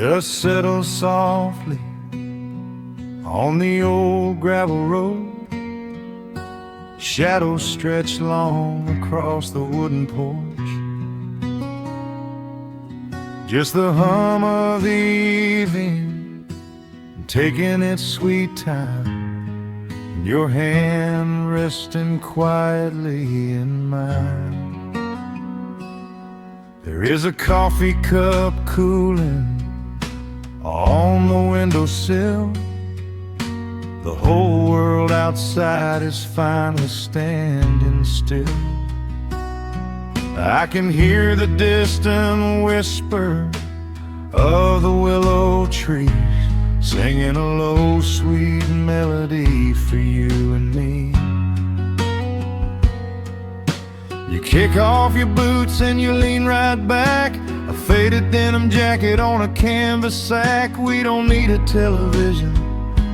Dust settles softly on the old gravel road. Shadows stretch long across the wooden porch. Just the hum of the evening taking its sweet time, and your hand resting quietly in mine. There is a coffee cup cooling on the windowsill. The whole world outside is finally standing still. I can hear the distant whisper of the willow trees, singing a low, sweet melody for you and me. You kick off your boots and you lean right back, a faded denim jacket on a canvas sack. We don't need a television,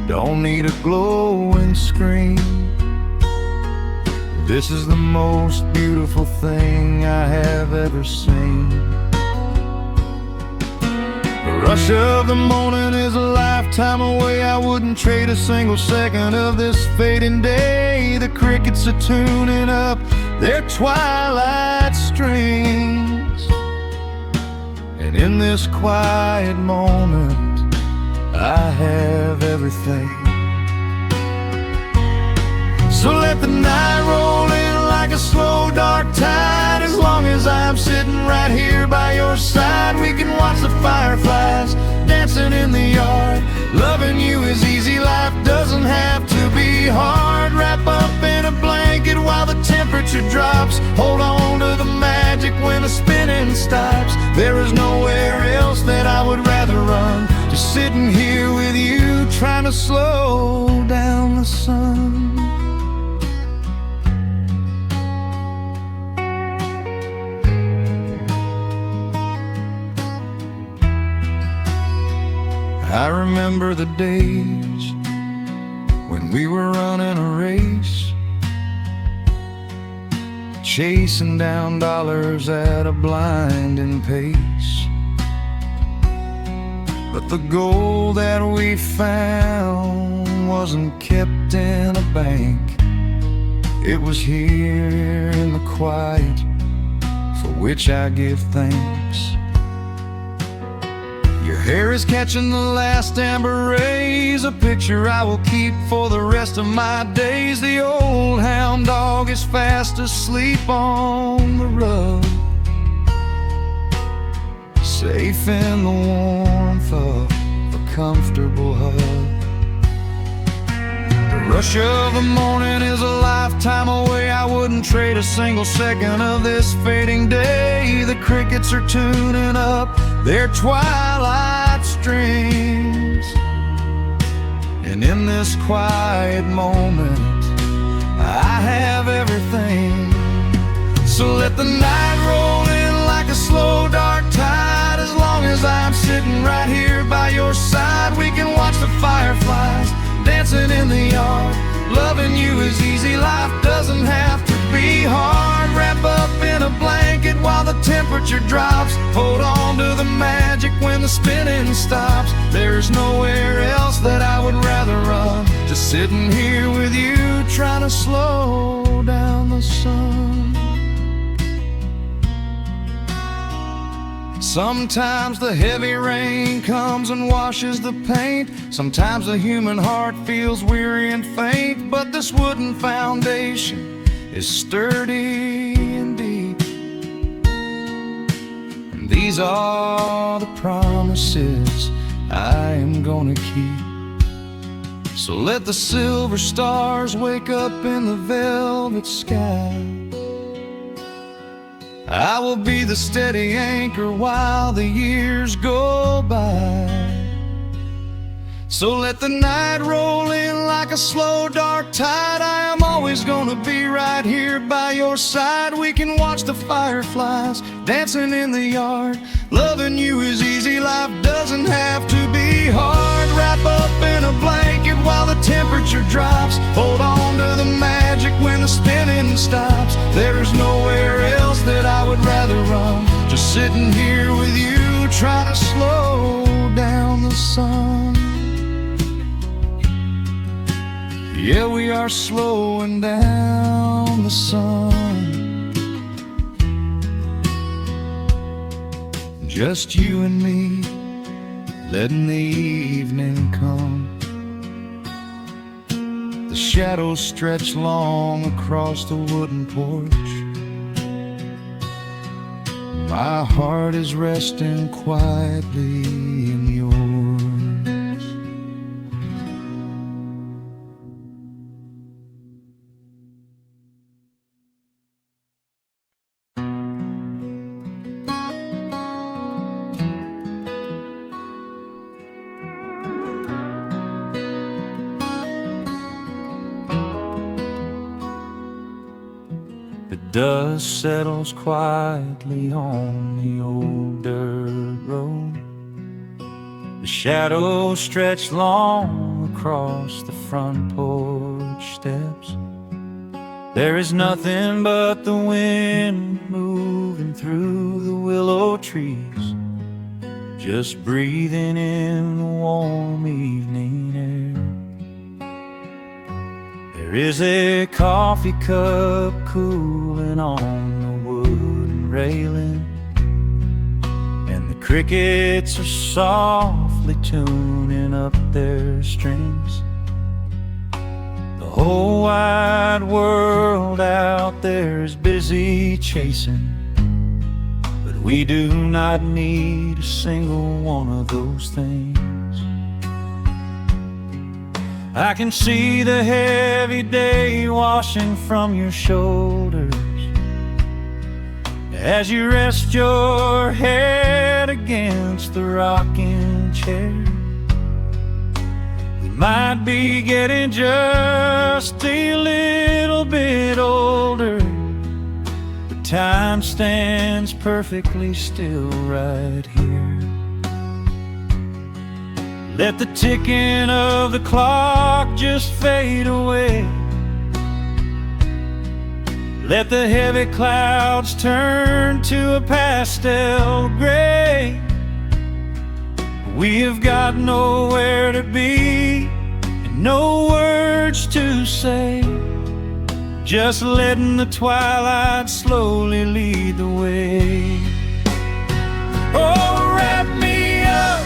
don't need a glowing screen. This is the most beautiful thing I have ever seen. The rush of the morning is a lifetime away. I wouldn't trade a single second of this fading day. The crickets are tuning up their twilight strings, and in this quiet moment I have everything. So let the night roll in like a slow dark tide. As long as I'm sitting right here by your side, we can watch the fireflies dancing in the yard. Loving you is easy, life doesn't have to be hard. Wrap up in a blanket while the temperature drops. Hold on to the magic when the spinning stops. There is nowhere else that I would rather run, just sitting here with you, trying to slow down the sun. I remember the days when we were running a race, chasing down dollars at a blinding pace. But the gold that we found wasn't kept in a bank. It was here in the quiet, for which I give thanks. Your hair is catching the last amber rays, a picture I will keep for the rest of my days. The old hound dog is fast asleep on the rug, safe in the warmth of a comfortable hug. The rush of the morning is a lifetime away. I wouldn't trade a single second of this fading day. The crickets are tuning up their twilight strings, and in this quiet moment I have everything. So let the night roll in like a slow dark tide. As long as I'm sitting right here by your side, we can watch the fireflies dancing in the yard. Loving you is easy, life doesn't have to be hard. Wrap up in a blanket while the temperature drops. Hold on to the magic when the spinning stops. There's nowhere else that I would rather run, just sitting here with you, trying to slow down the sun. Sometimes the heavy rain comes and washes the paint. Sometimes the human heart feels weary and faint. But this wooden foundation is sturdy and deep, and these are the promises I am gonna keep. So let the silver stars wake up in the velvet sky. I will be the steady anchor while the years go by. So let the night roll in like a slow dark tide. I am always gonna be right here by your side. We can watch the fireflies dancing in the yard. Loving you is easy, life doesn't have to be hard. Wrap up in a blanket while the temperature drops. Hold on to the magic when the spinning stops. There's nowhere else that I would rather run, just sitting here with you, trying to slow down sun. Yeah, we are slowing down the sun. Just you and me, letting the evening come. The shadows stretch long across the wooden porch. My heart is resting quietly in yours. The dust settles quietly on the old dirt road. The shadows stretch long across the front porch steps. There is nothing but the wind moving through the willow trees, just breathing in the warm evening air. There is a coffee cup cooling on the wooden railing, and the crickets are softly tuning up their strings. The whole wide world out there is busy chasing, but we do not need a single one of those things. I can see the heavy day washing from your shoulders as you rest your head against the rocking chair. We might be getting just a little bit older, but time stands perfectly still right here. Let the ticking of the clock just fade away. Let the heavy clouds turn to a pastel gray. We have got nowhere to be and no words to say, just letting the twilight slowly lead the way. Oh, wrap me up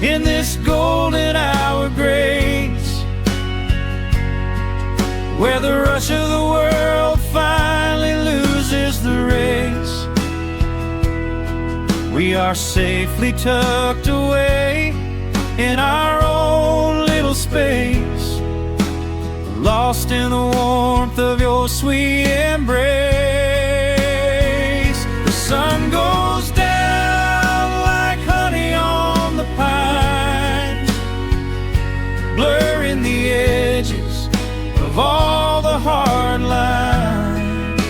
in this golden hour grace, where the rush of the world finally loses the race. We are safely tucked away in our own little space, lost in the warmth of your sweet embrace. The sun goes down like honey on the pines, blurring the edges of all the hard lines.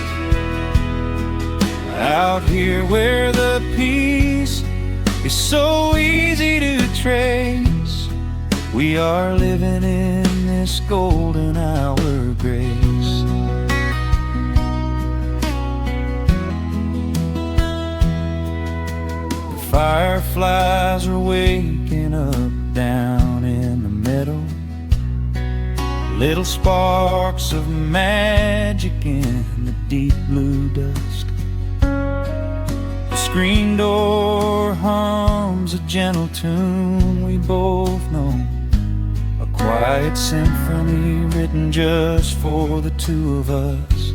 Out here where the peace is so easy to trace, we are living in this golden hour grace. The fireflies are waking up down in the meadow, little sparks of magic in the deep blue dusk. The screen door hums a gentle tune we both know, a quiet symphony written just for the two of us.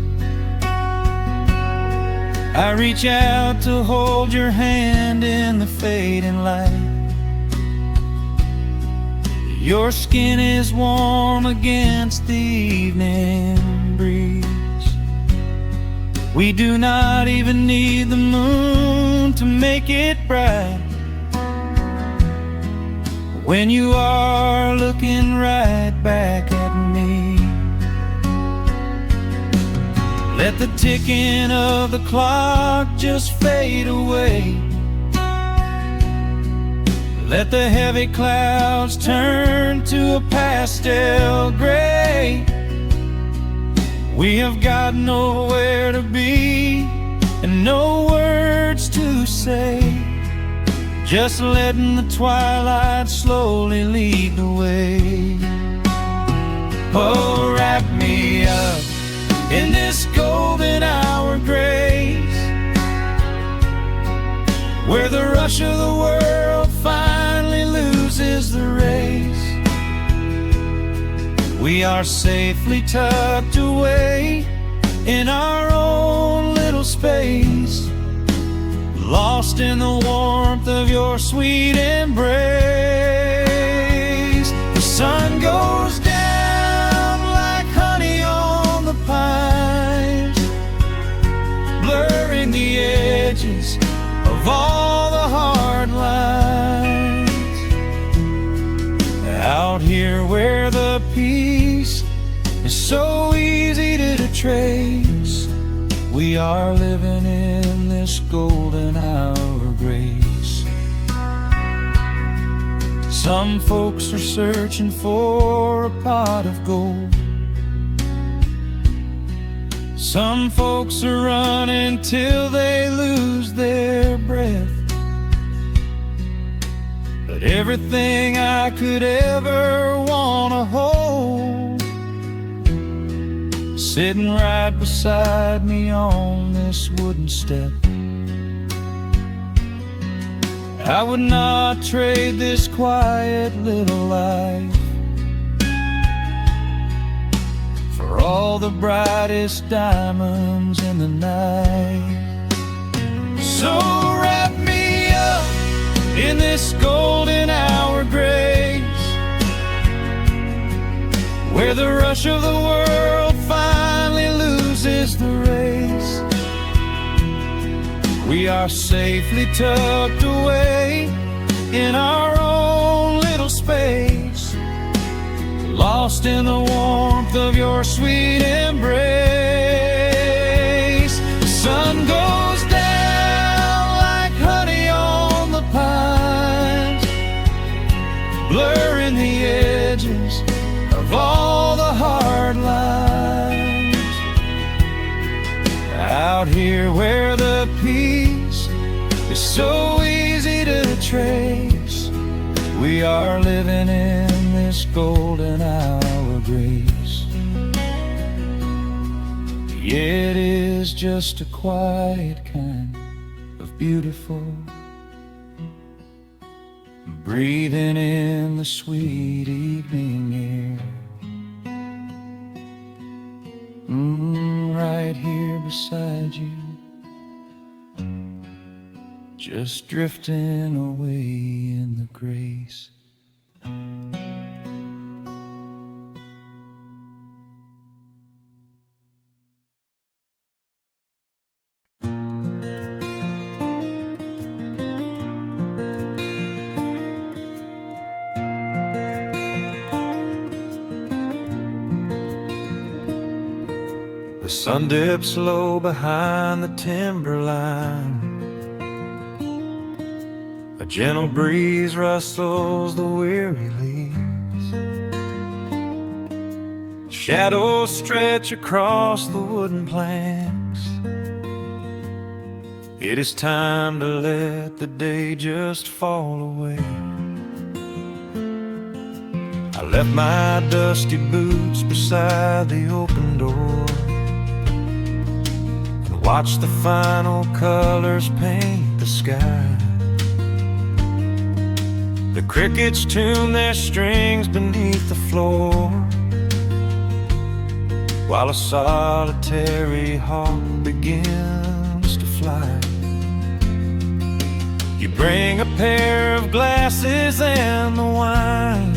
I reach out to hold your hand in the fading light. Your skin is warm against the evening breeze. We do not even need the moon to make it bright, when you are looking right back at me. Let the ticking of the clock just fade away. Let the heavy clouds turn to a pastel gray. We have got nowhere to be and no words to say, just letting the twilight slowly lead the way. Oh, wrap me up in this golden hour grace, where the rush of the world finally loses the race. We are safely tucked away in our own little space, lost in the warmth of your sweet embrace. The sun goes down like honey on the pines, blurring the edges of all the hard lines. Out here where the peace is so easy to trace, we are living in this golden hour grace. Some folks are searching for a pot of gold, some folks are running till they lose their breath. But everything I could ever wanna hold, sitting right beside me on this wooden step. I would not trade this quiet little life for all the brightest diamonds in the night. So wrap me up in this golden hour grace, where the rush of the world finally loses the race. We are safely tucked away in our own little space, lost in the warmth of your sweet embrace. The sun goes down like honey on the pines, blurring the edges of all the hard lines. Out here where the peace is so easy to trace, we are living in this golden hour grace. It is just a quiet kind of beautiful, breathing in the sweet evening air. Right here beside you, just drifting away in the grace. The sun dips low behind the timberline, a gentle breeze rustles the weary leaves, shadows stretch across the wooden planks. It is time to let the day just fall away. I left my dusty boots beside the open door, watch the final colors paint the sky. The crickets tune their strings beneath the floor, while a solitary hawk begins to fly. You bring a pair of glasses and the wine,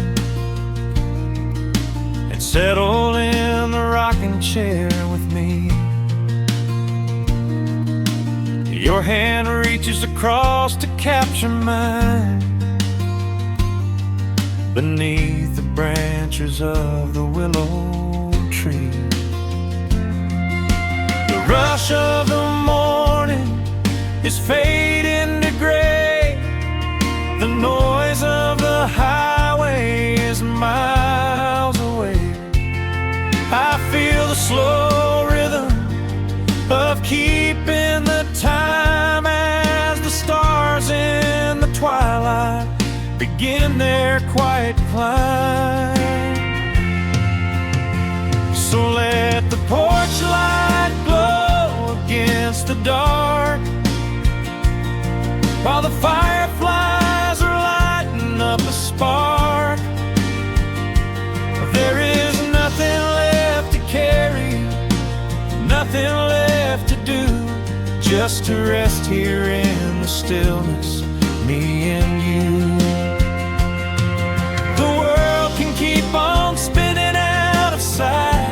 and settle in the rocking chair with me. Your hand reaches across to capture mine, beneath the branches of the willow tree. The rush of the morning is fading to gray, the noise of the highway is miles away. I feel the slow rhythm of keeping the time as the stars in the twilight begin their quiet climb. So let the porch light glow against the dark, while the fireflies are lighting up a spark. There is nothing left to carry, nothing left to do, just to rest here in the stillness, me and you. The world can keep on spinning out of sight.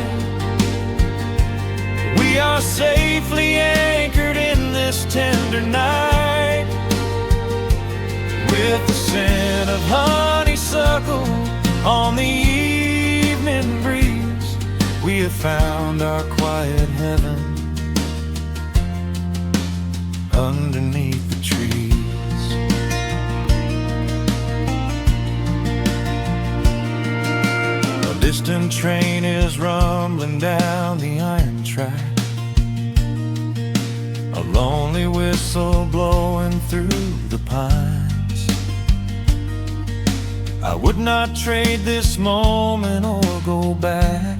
We are safely anchored in this tender night. With the scent of honeysuckle on the evening breeze, we have found our quiet heaven underneath the trees. A distant train is rumbling down the iron track, a lonely whistle blowing through the pines. I would not trade this moment or go back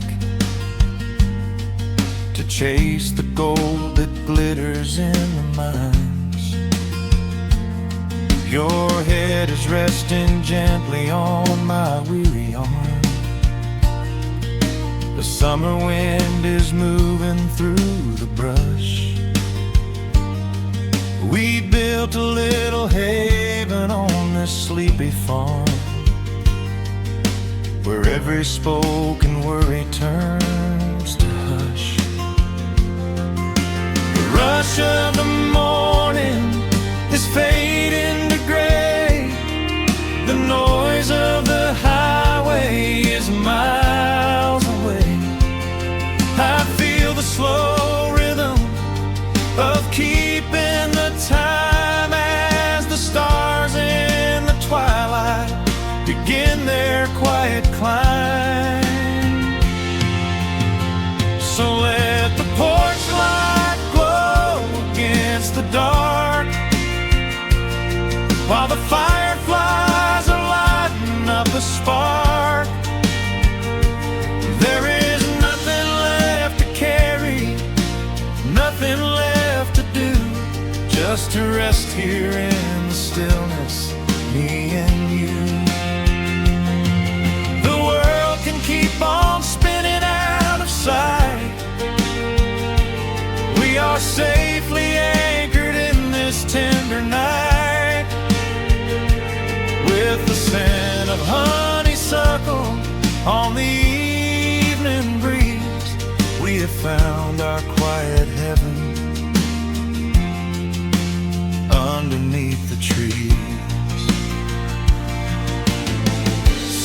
to chase the gold that glitters in the mines. Your head is resting gently on my weary arm. The summer wind is moving through the brush. We built a little haven on this sleepy farm, where every spoken worry turns to hush. The rush of the morning is fading to gray. The noise of the highway is miles away. I feel the slow rhythm of keeping the time as the stars in the twilight begin their quiet climb. So let the porch light glow against the dark, while the fireflies are lighting up a spark. There is nothing left to carry, nothing left to do, just to rest here in the stillness, me and you. Keep on spinning out of sight. We are safely anchored in this tender night. With the scent of honeysuckle on the evening breeze, we have found our quiet heaven underneath the trees.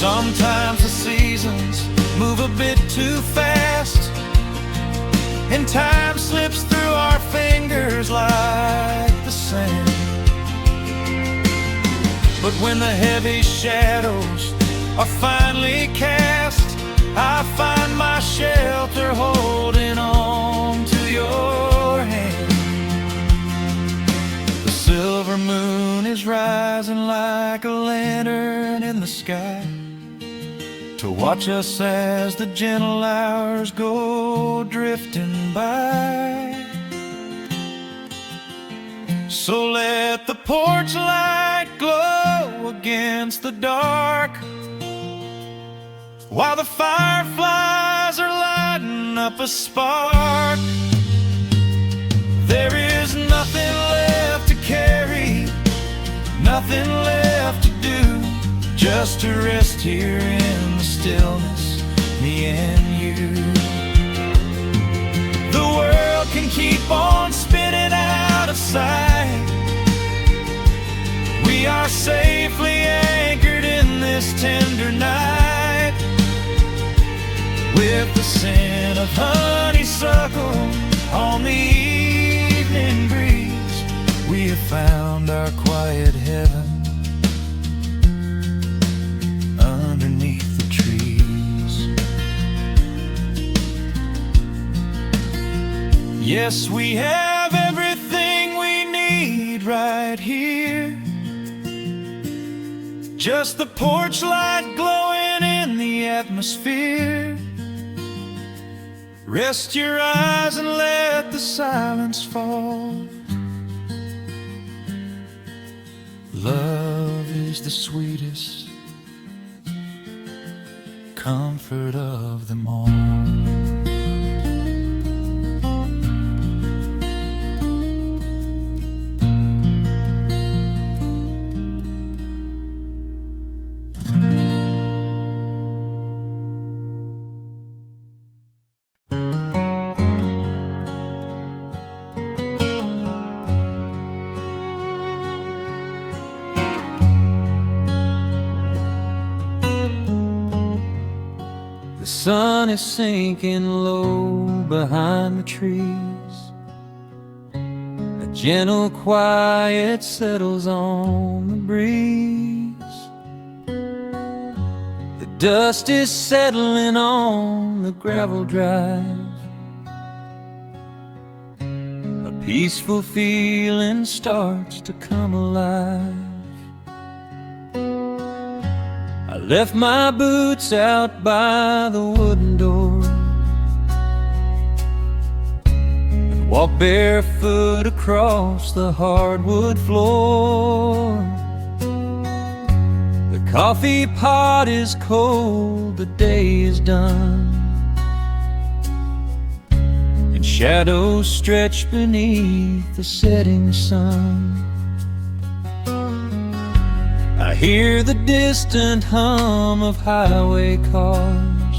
Sometimes the seasons move a bit too fast, and time slips through our fingers like the sand. But when the heavy shadows are finally cast, I find my shelter holding on to your hand. The silver moon is rising like a lantern in the sky, to watch us as the gentle hours go drifting by. So let the porch light glow against the dark, while the fireflies are lighting up a spark. There is nothing left to carry, nothing left to do, just to rest here in the stillness, me and you. The world can keep on spinning out of sight. We are safely anchored in this tender night. With the scent of honeysuckle on the evening breeze, we have found our quiet heaven underneath the trees. Yes, we have everything we need right here, just the porch light glowing in the atmosphere. Rest your eyes and let the silence fall. Love is the sweetest comfort of them all. The sun is sinking low behind the trees. A gentle quiet settles on the breeze. The dust is settling on the gravel drive. A peaceful feeling starts to come alive. I left my boots out by the wooden door and walked barefoot across the hardwood floor. The coffee pot is cold, the day is done, and shadows stretch beneath the setting sun. I hear the distant hum of highway cars,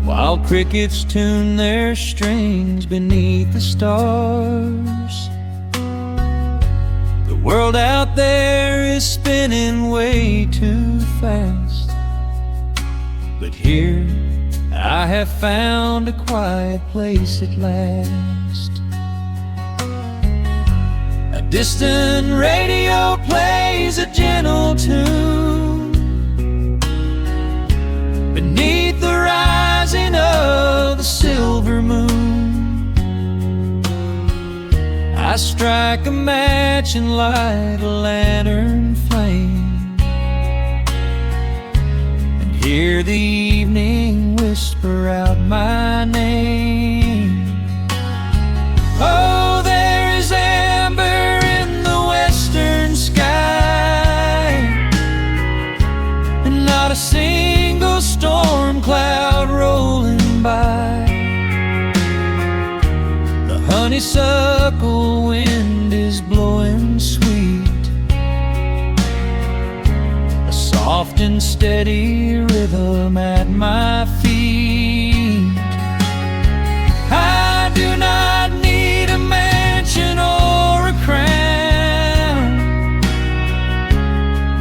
while crickets tune their strings beneath the stars. The world out there is spinning way too fast, but here I have found a quiet place at last. A distant radio plays a gentle tune beneath the rising of the silver moon. I strike a match and light a lantern flame, and hear the evening whisper out my name. Oh, there is amber in the western sky, and not a single storm cloud rolling by. The honeysuckle wind is blowing sweet, a soft and steady rhythm at my feet. I do not need a mansion or a crown,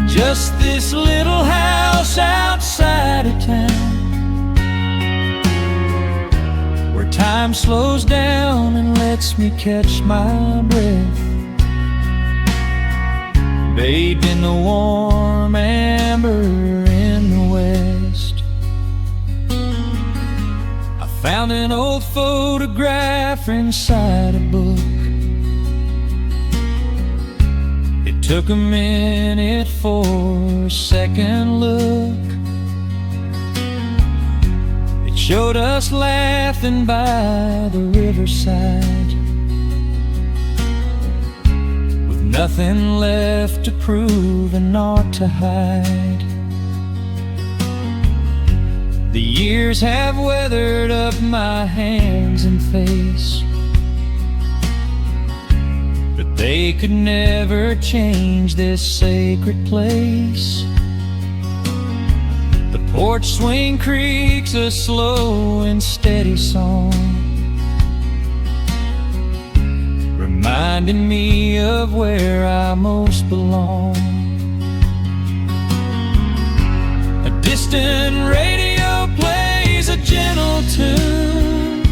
just this little house outside of town, where time slows down and lets me catch my breath, bathed in the warm amber in the west. I found an old photograph inside a book. It took a minute for a second look. It showed us laughing by the riverside, with nothing left to prove and naught to hide. The years have weathered up my hands and face, but they could never change this sacred place. The porch swing creaks a slow and steady song, reminding me of where I most belong. A distant radio plays a gentle tune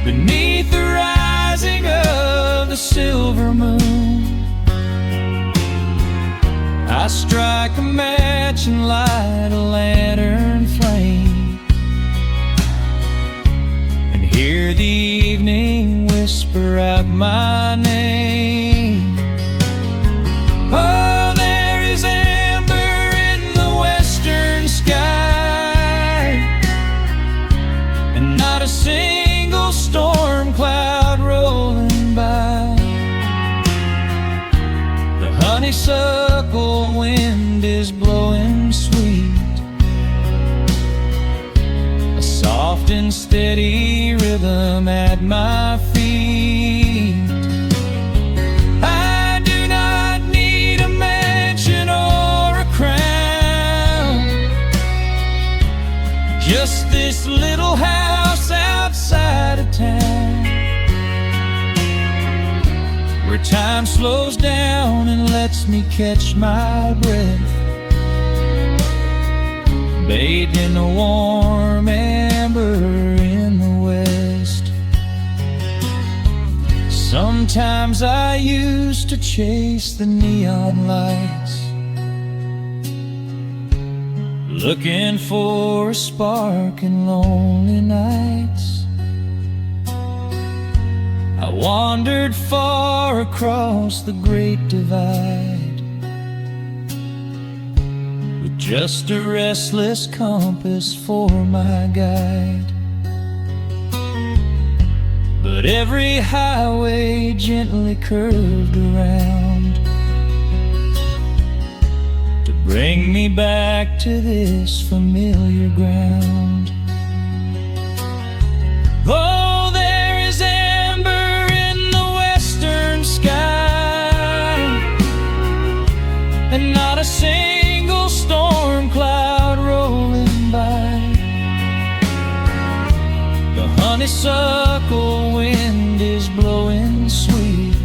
beneath the rising of the silver moon. I strike a match and light a lantern flame, and hear the evening whisper out my name. is blowing sweet, a soft and steady rhythm at my feet. I do not need a mansion or a crown, just this little house outside of town, where time slows down and lets me catch my breath, bathed in the warm amber in the west. Sometimes I used to chase the neon lights, looking for a spark in lonely nights. I wandered far across the great divide, with just a restless compass for my guide. But every highway gently curved around to bring me back to this familiar ground. Oh, there is amber in the western sky, and not a single storm cloud rolling by. The honeysuckle wind is blowing sweet,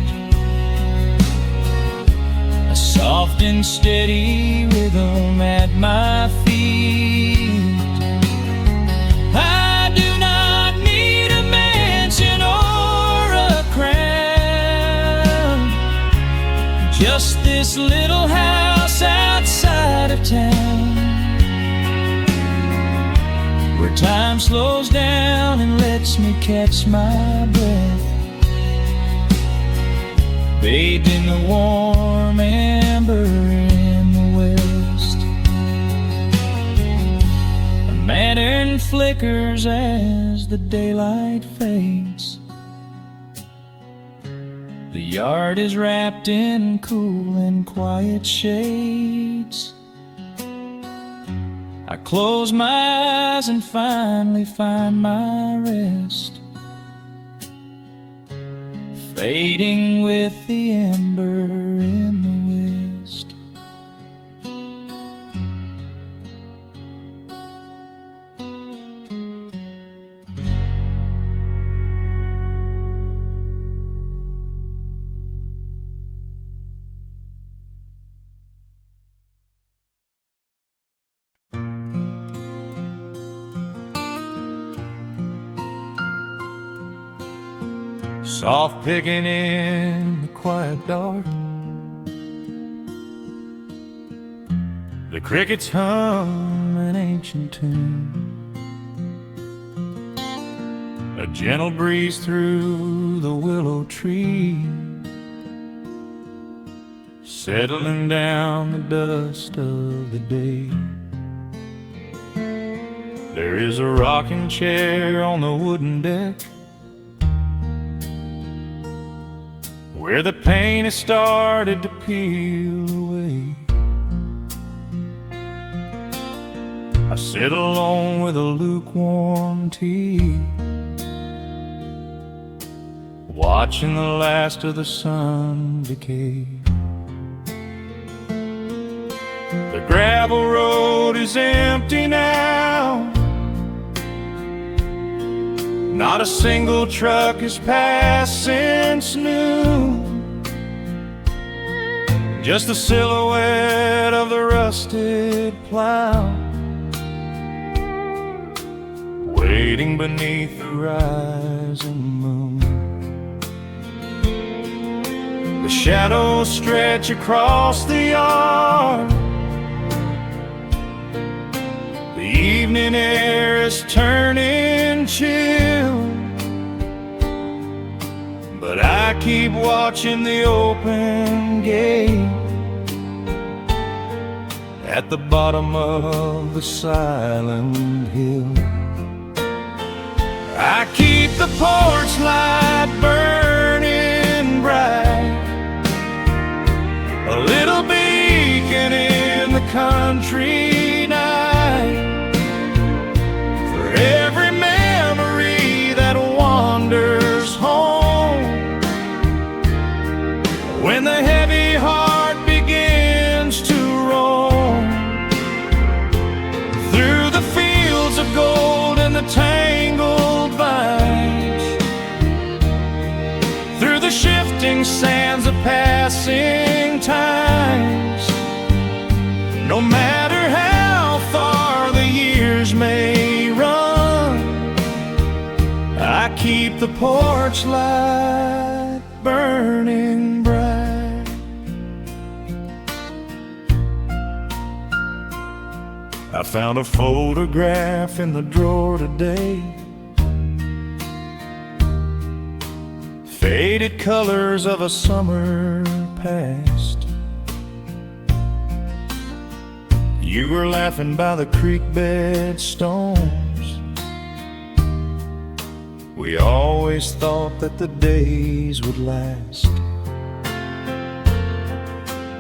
a soft and steady rhythm at my feet. I do not need a mansion or a crown, just this little house outside of town, where time slows down and lets me catch my breath, bathed in the warm amber in the west. A lantern flickers as the daylight fades. The yard is wrapped in cool and quiet shades. I close my eyes and finally find my rest, fading with the ember in the west. Soft picking in the quiet dark, the crickets hum an ancient tune, a gentle breeze through the willow tree, settling down the dust of the day. There is a rocking chair on the wooden deck, where the paint has started to peel away. I sit alone with a lukewarm tea, watching the last of the sun decay. The gravel road is empty now, not a single truck has passed since noon, just the silhouette of the rusted plow, waiting beneath the rising moon. The shadows stretch across the yard, the evening air is turning chill, but I keep watching the open gate at the bottom of the silent hill. I keep the porch light burning bright, a little beacon in the country night, for every memory that wanders home. When the heavy heart begins to roam through the fields of gold and the tangled vines, through the shifting sands of passing times, no matter how far the years may run, I keep the porch light burning bright. I found a photograph in the drawer today, faded colors of a summer past. You were laughing by the creek bed stones. We always thought that the days would last.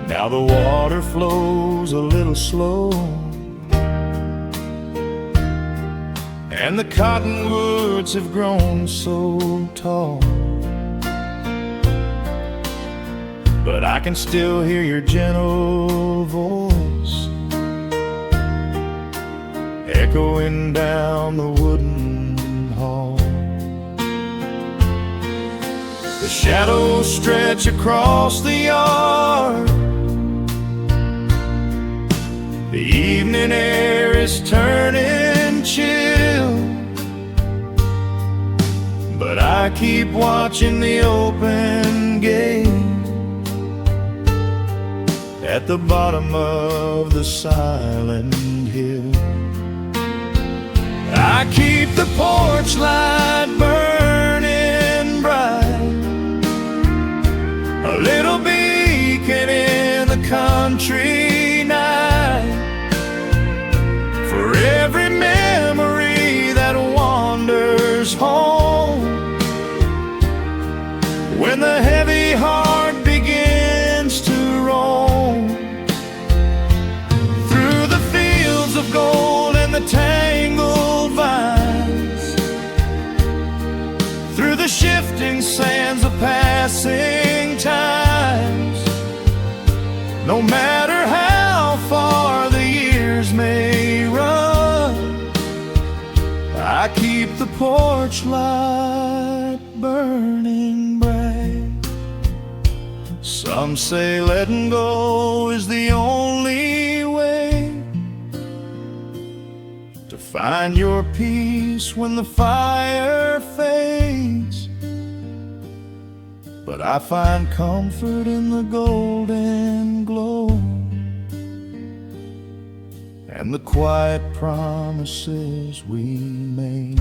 Now the water flows a little slow, and the cottonwoods have grown so tall, but I can still hear your gentle voice echoing down the wooden hall. The shadows stretch across the yard, the evening air is turning chill, but I keep watching the open gate at the bottom of the silent hill. I keep the porch light burning bright, a little beacon in the country night, for every memory that wanders home. When the heavy heart begins to roam through the fields of gold and the tangled vines, through the shifting sands of passing times, no matter how far the years may run, I keep the porch light burning bright. Some say letting go is the only way to find your peace when the fire fades, but I find comfort in the golden glow and the quiet promises we made.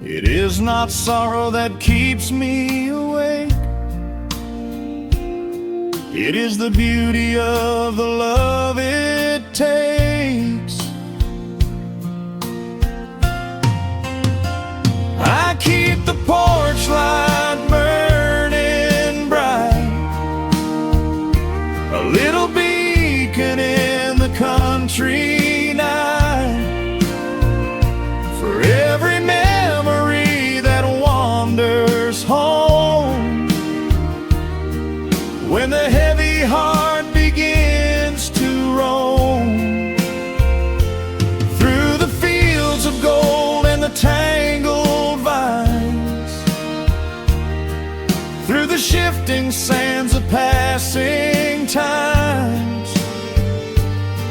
It is not sorrow that keeps me awake, it is the beauty of the love it takes. I keep the porch light burning bright, a little beacon in the country night, for every memory that wanders home. When the heavy heart begins to roam through the fields of gold and the tangled vines, through the shifting sands of passing times,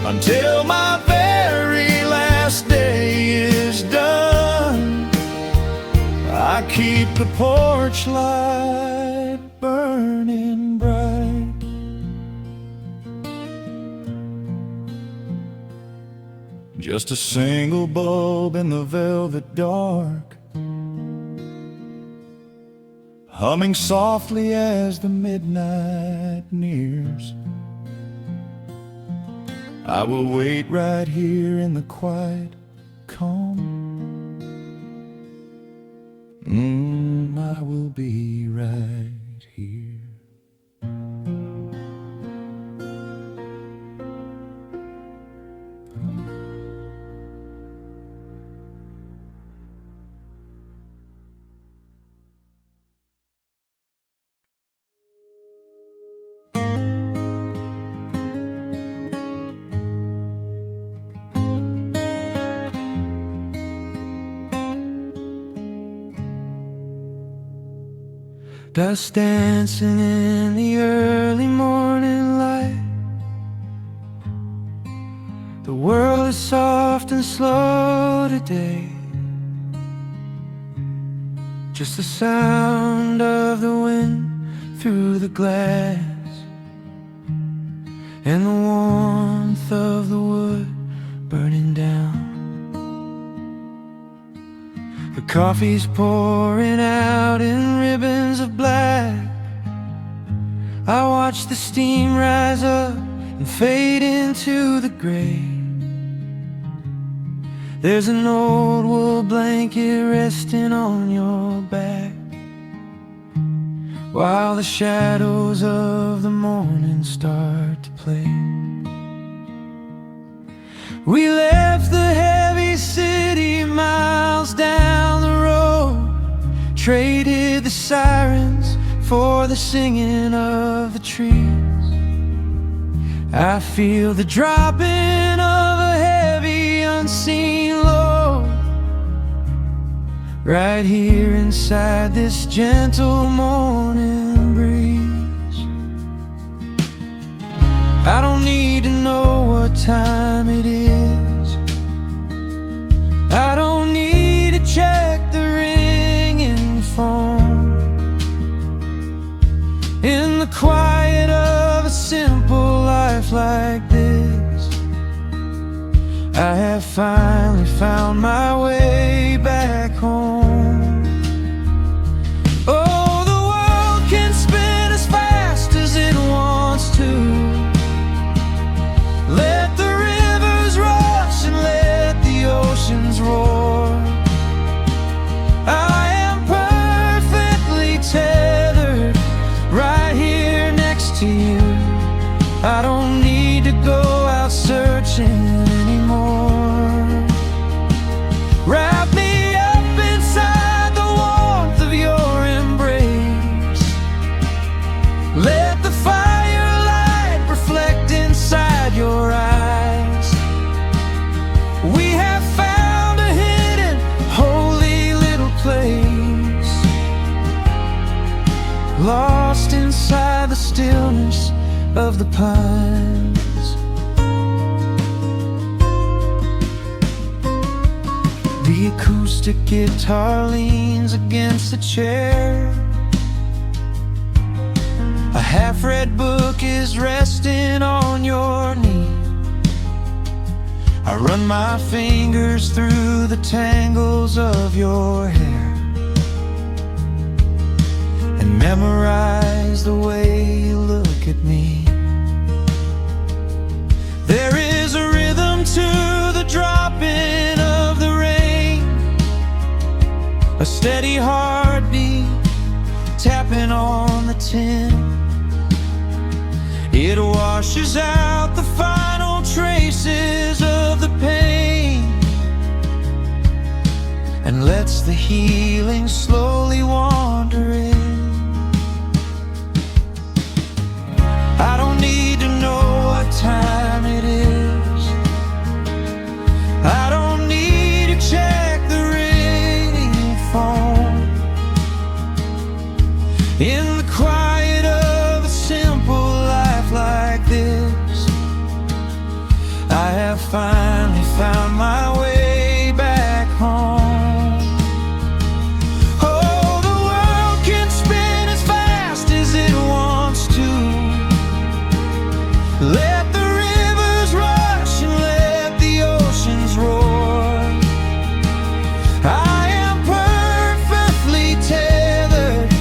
until my very last day is done, I keep the porch light burning bright. Just a single bulb in the velvet dark, humming softly as the midnight nears. I will wait right here in the quiet calm. I will be right here. Dust dancing in the early morning light. The world is soft and slow today. Just the sound of the wind through the glass, and the warmth of the wood burning down. The coffee's pouring out in ribbons of black. I watch the steam rise up and fade into the gray. There's an old wool blanket resting on your back, while the shadows of the morning start to play. We left the heavy city miles down the road, traded the sirens for the singing of the trees. I feel the dropping of a heavy unseen load right here inside this gentle morning breeze. I don't need to know what time it is. I don't need to check the ringing phone. In the quiet of a simple life like this, I have finally found my way back home. Oh, the world can spin as fast as it wants to. Let the rivers rush and let the oceans roar. I am perfectly tethered right here next to you. I don't need to go out searching anymore. Wrap me up inside the warmth of your embrace. Let the firelight reflect inside your eyes. We have found a hidden, holy little place, lost inside the stillness of the pines. The acoustic guitar leans against the chair. A half-read book is resting on your knee. I run my fingers through the tangles of your hair and memorize the way you look at me. There is a rhythm to the dropping of the rain, a steady heartbeat tapping on the tin. It washes out the final traces of the pain and lets the healing slowly wander in. I don't need to know what time it is. I don't need to check the ringing phone. In the quiet of a simple life like this, I have finally found my way back home. Oh, the world can spin as fast as it wants to. Let the rivers rush and let the oceans roar. I am perfectly tethered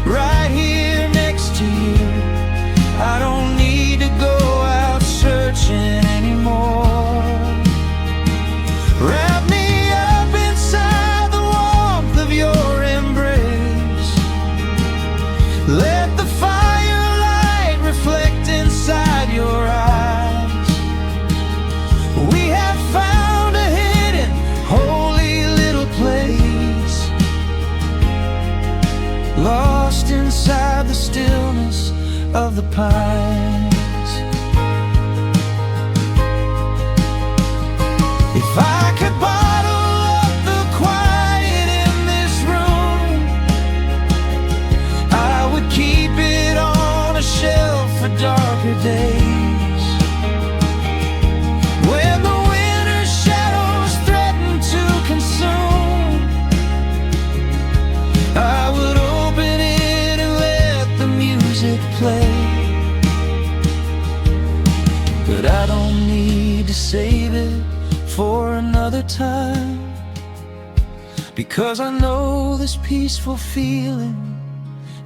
right here next to you. I don't need to go out searching anymore. Wrap me up inside the warmth of your embrace. Let the firelight reflect inside your eyes. We have found a hidden, holy little place, lost inside the stillness of the pines. If I could bottle up the quiet in this room, I but I don't need to save it for another time, because I know this peaceful feeling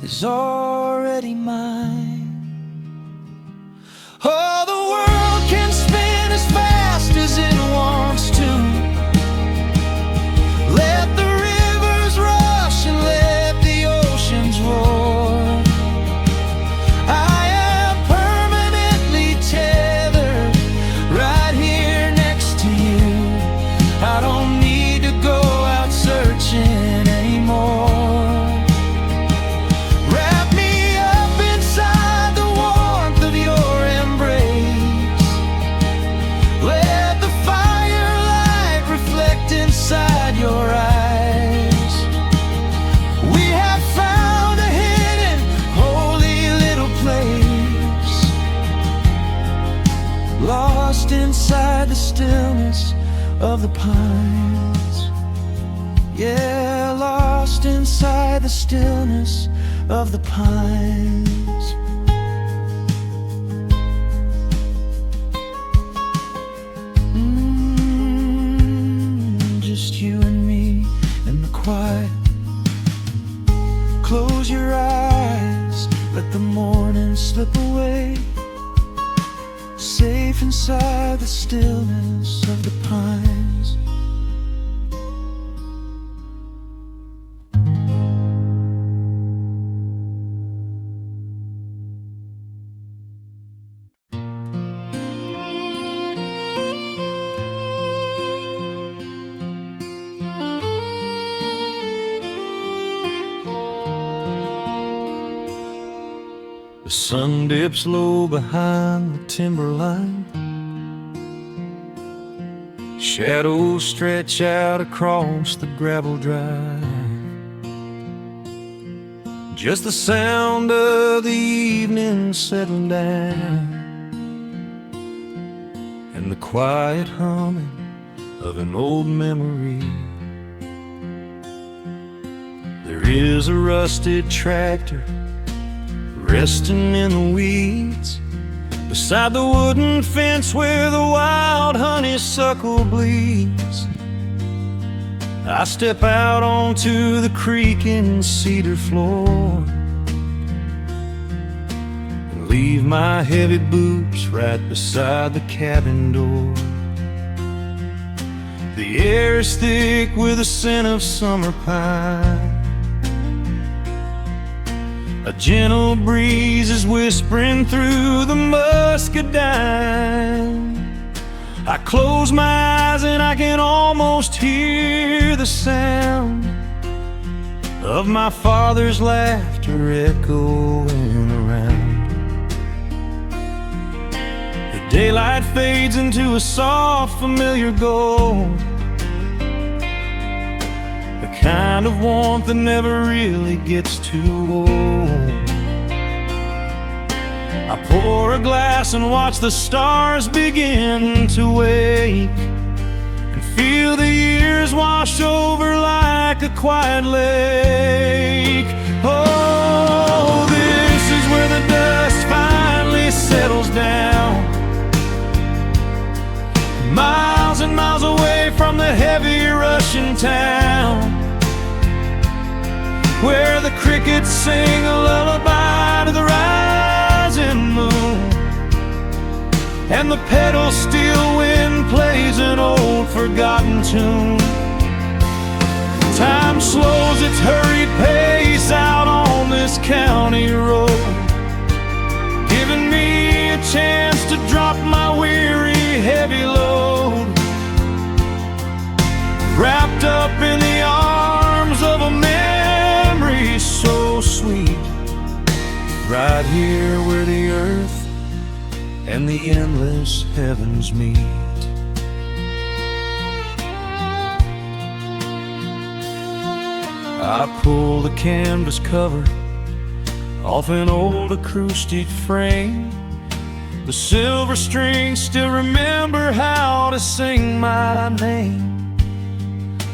is already mine. Oh, the world can spin as fast as it wants to. Let the rivers rush and let the oceans roar. I am permanently tethered right here next to you. I don't need to go out searching anymore. Wrap me up inside the warmth of your embrace. Let the firelight reflect inside your eyes. We have found a hidden, holy little place, lost inside the stillness of the pines. Yeah, lost inside the stillness of the pines. Just you and me in the quiet. Close your eyes, let the morning slip away, safe inside the stillness of the pines. The sun dips low behind the timberline. Shadows stretch out across the gravel drive. Just the sound of the evening settling down, and the quiet humming of an old memory. There is a rusted tractor resting in the weeds beside the wooden fence where the wild honeysuckle bleeds. I step out onto the creaking cedar floor and leave my heavy boots right beside the cabin door. The air is thick with the scent of summer pine. A gentle breeze is whispering through the muscadine. I close my eyes and I can almost hear the sound of my father's laughter echoing around. The daylight fades into a soft, familiar gold, the kind of warmth that never really gets too old. I pour a glass and watch the stars begin to wake, and feel the years wash over like a quiet lake. Oh, this is where the dust finally settles down, miles and miles away from the heavy Russian town, where the crickets sing a lullaby to the rising moon, and the pedal steel wind plays an old forgotten tune. Time slows its hurried pace out on this county road, giving me a chance to drop my weary heavy load, wrapped up in the arms of a memory so sweet, right here where the earth and the endless heavens meet. I pull the canvas cover off an old acoustic frame. The silver strings still remember how to sing my name.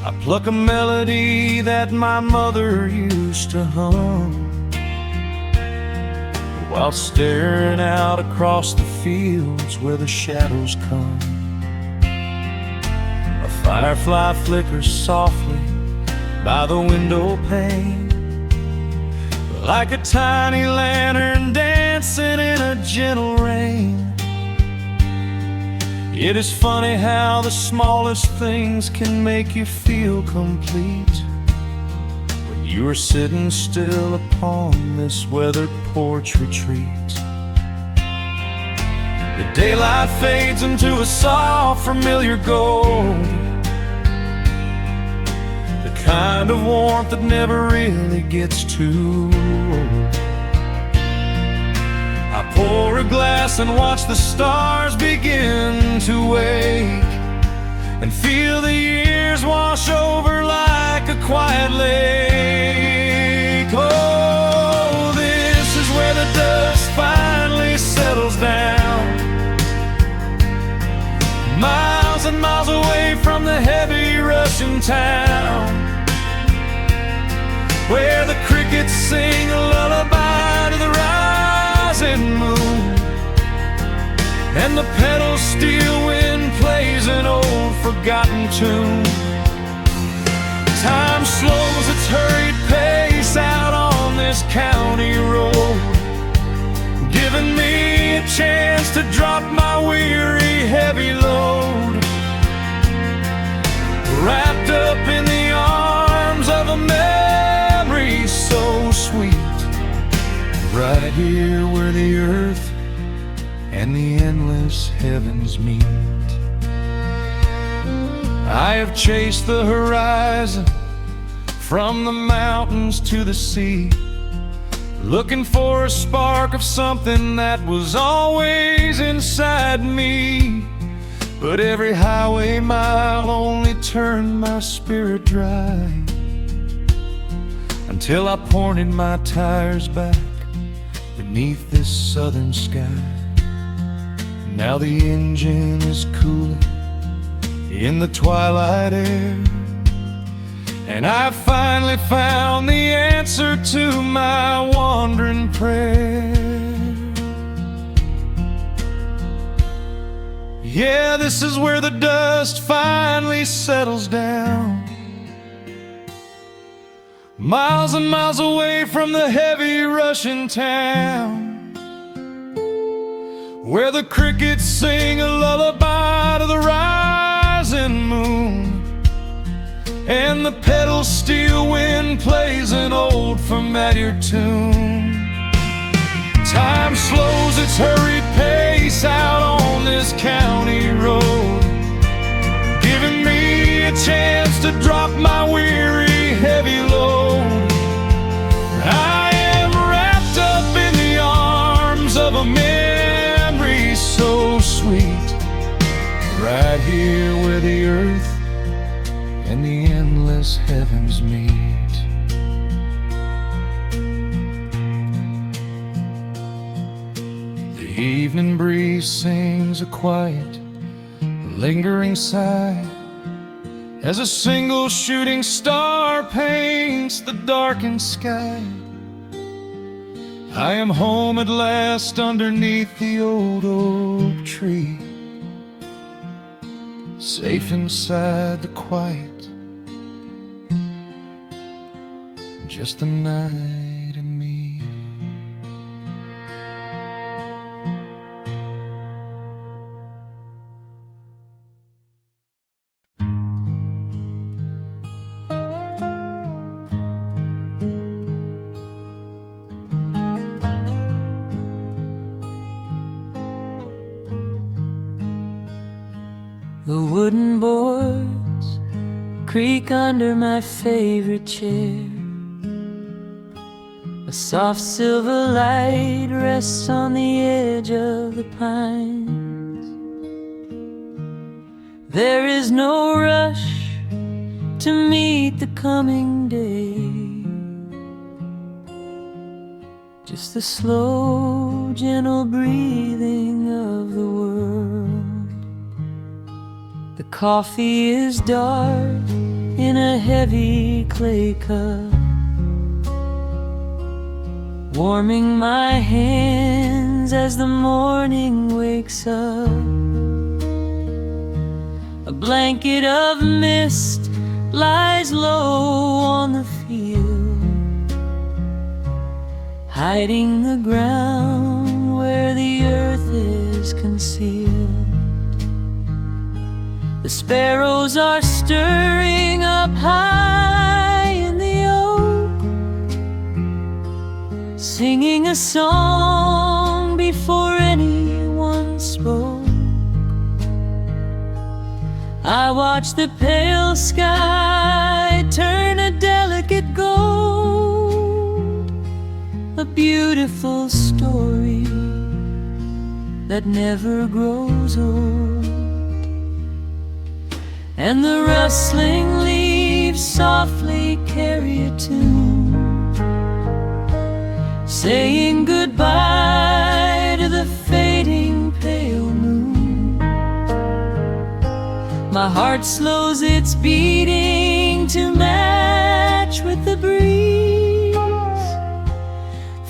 I pluck a melody that my mother used to hum while staring out across the fields where the shadows come. A firefly flickers softly by the window pane, like a tiny lantern dancing in a gentle rain. It is funny how the smallest things can make you feel complete when you are sitting still upon this weathered porch retreat. The daylight fades into a soft, familiar gold, the kind of warmth that never really gets too old. I pour a glass and watch the stars begin to wake, and feel the years wash over like a quiet lake. Oh, this is where the dust finally settles down, miles and miles away from the heavy Russian town, where the crickets sing a lullaby to the rising moon, and the pedal steel wind plays an old forgotten tune. Time slows its hurried pace out on this county road, giving me a chance to drop my weary heavy load, wrapped up in the arms of a memory so sweet, right here where the earth and the endless heavens meet. I have chased the horizon from the mountains to the sea, looking for a spark of something that was always inside me. But every highway mile only turned my spirit dry, until I pointed my tires back beneath this southern sky. Now the engine is cooling in the twilight air, and I finally found the answer to my wandering prayer. Yeah, this is where the dust finally settles down, miles and miles away from the heavy Russian town, where the crickets sing a lullaby to the rising moon, and the pedal steel wind plays an old familiar tune. Time slows its hurried pace out on this county road, giving me a chance to drop my weary heavy load. I am wrapped up in the arms of a memory so sweet, right here where the earth and the endless heavens meet. The evening breeze sings a quiet, lingering sigh, as a single shooting star paints the darkened sky. I am home at last underneath the old oak tree, safe inside the quiet, just the night and me. The wooden boards creak under my favorite chair. A soft silver light rests on the edge of the pines. There is no rush to meet the coming day, just the slow, gentle breathing of the world. The coffee is dark in a heavy clay cup. warming my hands as the morning wakes up. A blanket of mist lies low on the field, hiding the ground where the earth is concealed. The sparrows are stirring up high in the oak, singing a song before anyone spoke. I watch the pale sky turn a delicate gold, a beautiful story that never grows old. And the rustling leaves softly carry a tune, saying goodbye to the fading pale moon. My heart slows its beating to match with the breeze,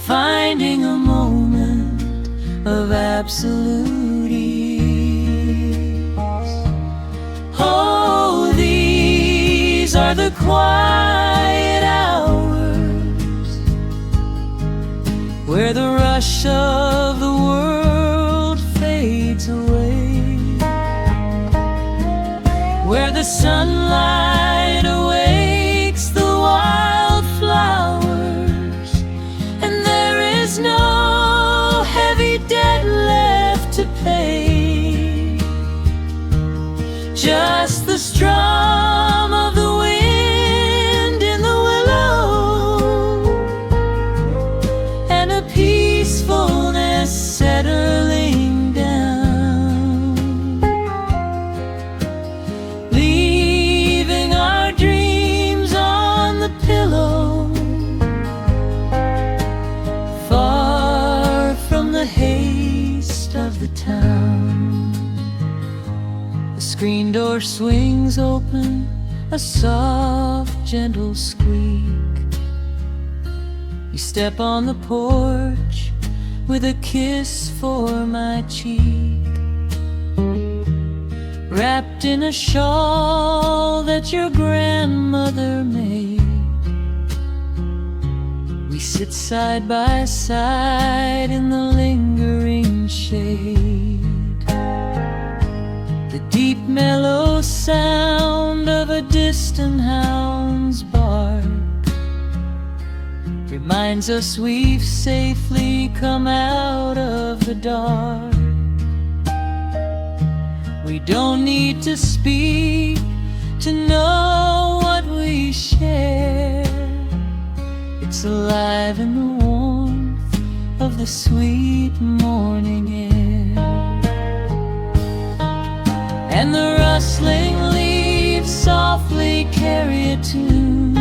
finding a moment of absolute ease. Oh, these are the quiet hours where the rush of the world fades away, where the sunlight awakes the wildflowers, and there is no heavy debt left to pay. Just the strum of the wind in the willow, and a peacefulness settling down, leaving our dreams on the pillow, far from the haste of the town. The screen door swings open, a soft, gentle squeak. You step on the porch with a kiss for my cheek, wrapped in a shawl that your grandmother made. We sit side by side in the lingering shade. The deep mellow sound of a distant hound's bark reminds us we've safely come out of the dark. We don't need to speak to know what we share. It's alive in the warmth of the sweet morning air. And the rustling leaves softly carry a tune,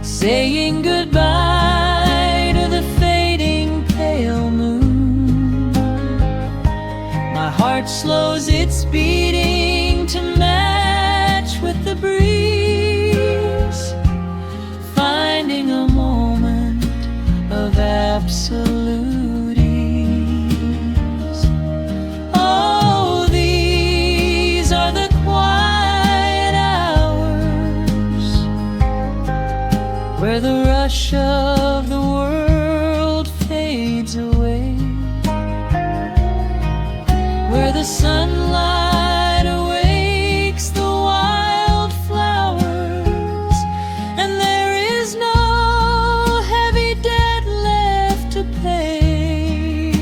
saying goodbye to the fading pale moon. My heart slows its beating to match with the breeze, finding a moment of absolute ease. Oh, these are the quiet hours where the rush of the world fades away, where the sunlight awakes the wildflowers, and there is no heavy debt left to pay.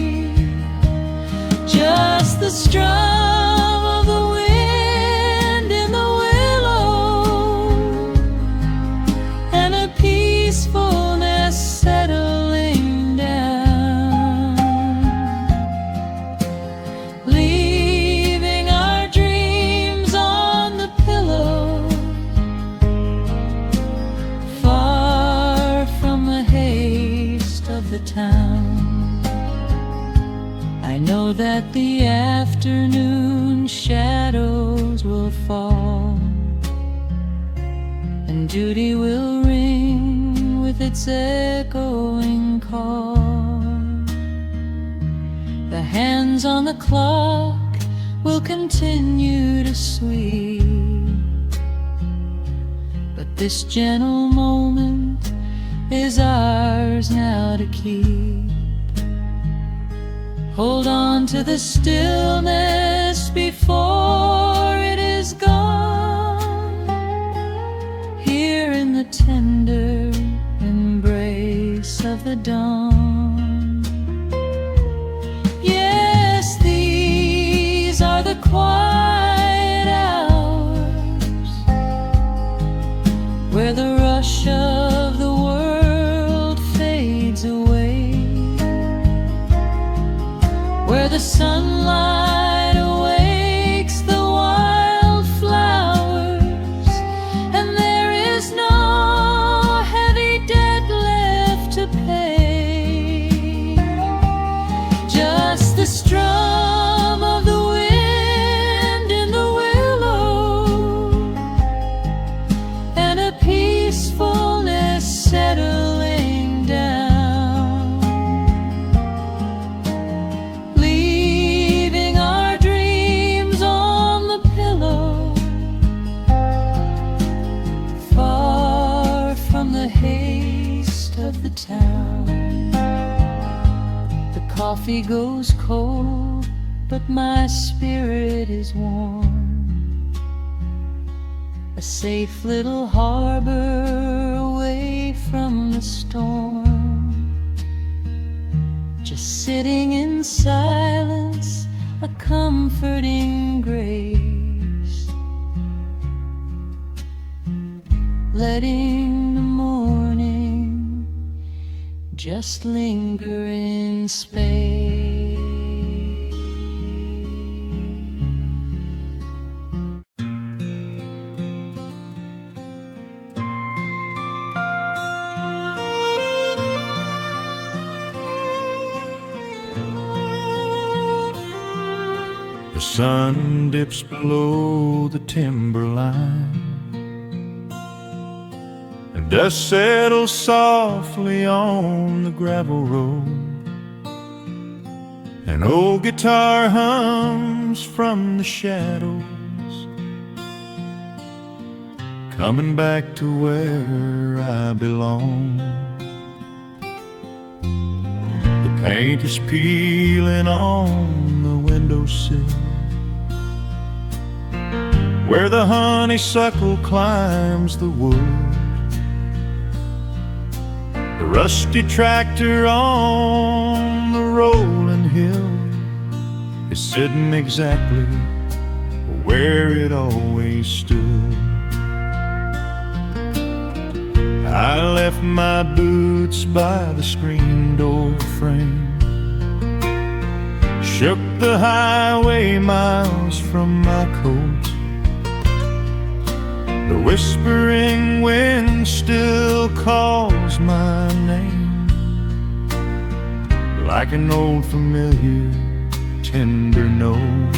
Just the strum of the wind in the willow, and a peacefulness settling down, leaving our dreams on the pillow, far from the haste of the town. I know that the afternoon shadows will fall, and duty will ring with its echoing call. The hands on the clock will continue to sweep, but this gentle moment is ours now to keep. Hold on to the stillness before it is gone, here in the tender embrace of the dawn. Yes, these are the quiet hours where the rush of the world fades away, where the sunlight awakes the wildflowers, and there is no heavy debt left to pay. Just the strum of the wind in the willow, and a peacefulness settling down, leaving our dreams on the pillow, far from the haste of the town. The coffee goes cold, but my spirit is warm. A safe little harbor away from the storm, just sitting in silence, a comforting grace, letting the morning just linger in space. The sun dips below the timberline, and dust settles softly on the gravel road. An old guitar hums from the shadows, coming back to where I belong. The paint is peeling on the windowsill, where the honeysuckle climbs the wood. The rusty tractor on the rolling hill is sitting exactly where it always stood. I left my boots by the screen door frame, shook the highway miles from my coat. The whispering wind still calls my name, like an old familiar tender note.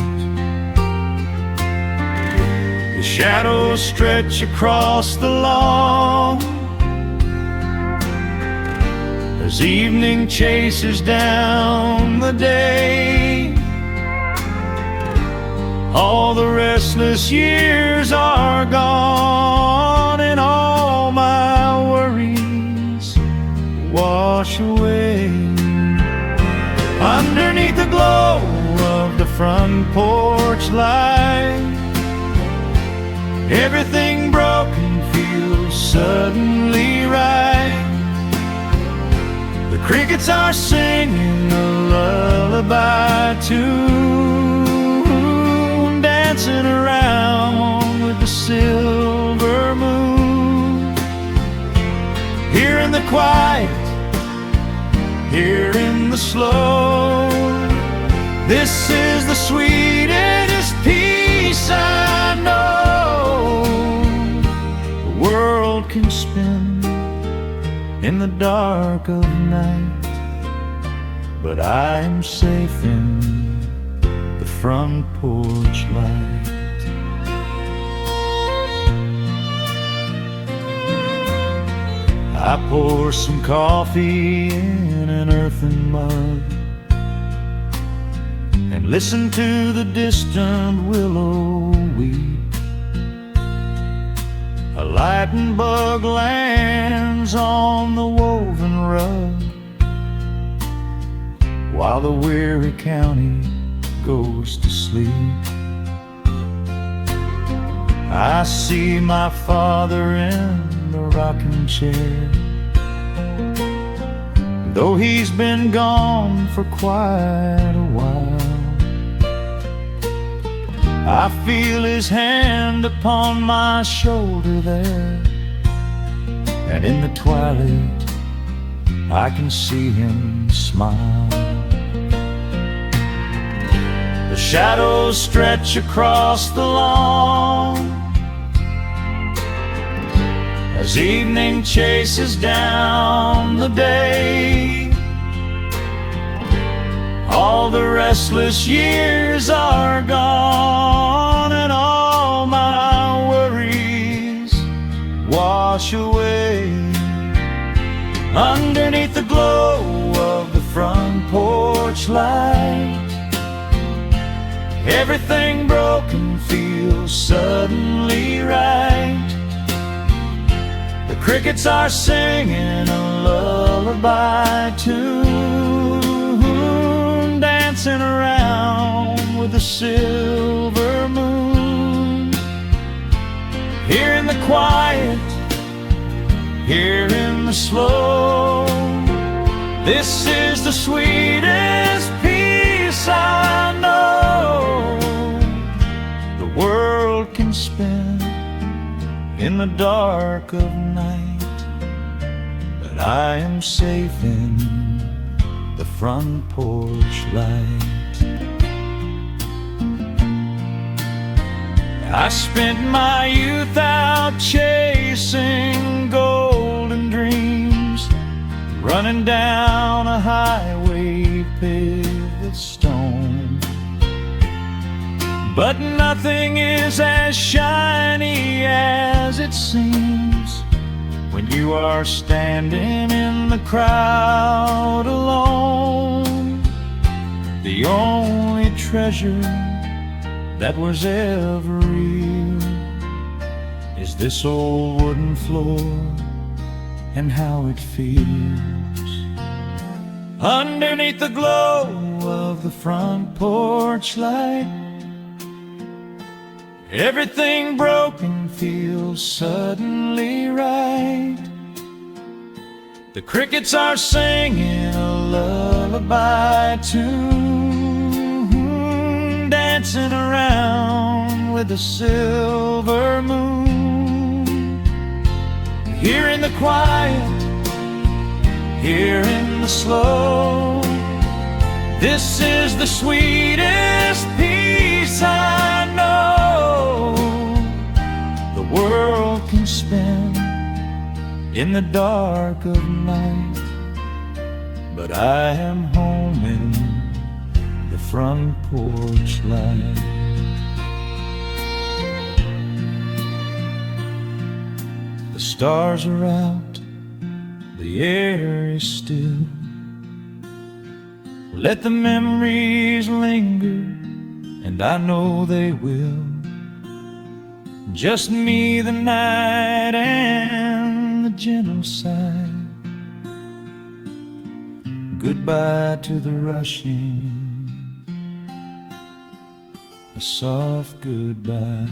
The shadows stretch across the lawn as evening chases down the day. All the restless years are gone, and all my worries wash away. Underneath the glow of the front porch light, everything broken feels suddenly right. The crickets are singing a lullaby tune, dancing around with the silver moon. Here in the quiet, here in the slow, this is the sweetest peace I know. The world can spin in the dark of night, but I'm safe in the front porch light. I pour some coffee in an earthen mug and listen to the distant willow weep. A lightning bug lands on the woven rug while the weary county goes to sleep. I see my father in the rocking chair, though he's been gone for quite a while. I feel his hand upon my shoulder there, and in the twilight I can see him smile. The shadows stretch across the lawn as evening chases down the day. All the restless years are gone, and all my worries wash away. Underneath the glow of the front porch light, everything broken feels suddenly right. The crickets are singing a lullaby tune, dancing around with the silver moon. Here in the quiet, here in the slow, this is the sweetest peace I know. The world can spin in the dark of night, but I am safe in the front porch light. I spent my youth out chasing golden dreams, running down a highway paved with stone. But nothing is as shiny as it seems when you are standing in the crowd alone. The only treasure that was ever real is this old wooden floor and how it feels. Underneath the glow of the front porch light, everything broken feels suddenly right. The crickets are singing a lullaby tune, dancing around with the silver moon. Here in the quiet, here in the slow, this is the sweetest peace I know. The world can spin in the dark of night, but I am home in the front porch light. The stars are out, the air is still. Let the memories linger, and I know they will. Just me, the night, and the gentle sigh. Goodbye to the rushing, a soft goodbye.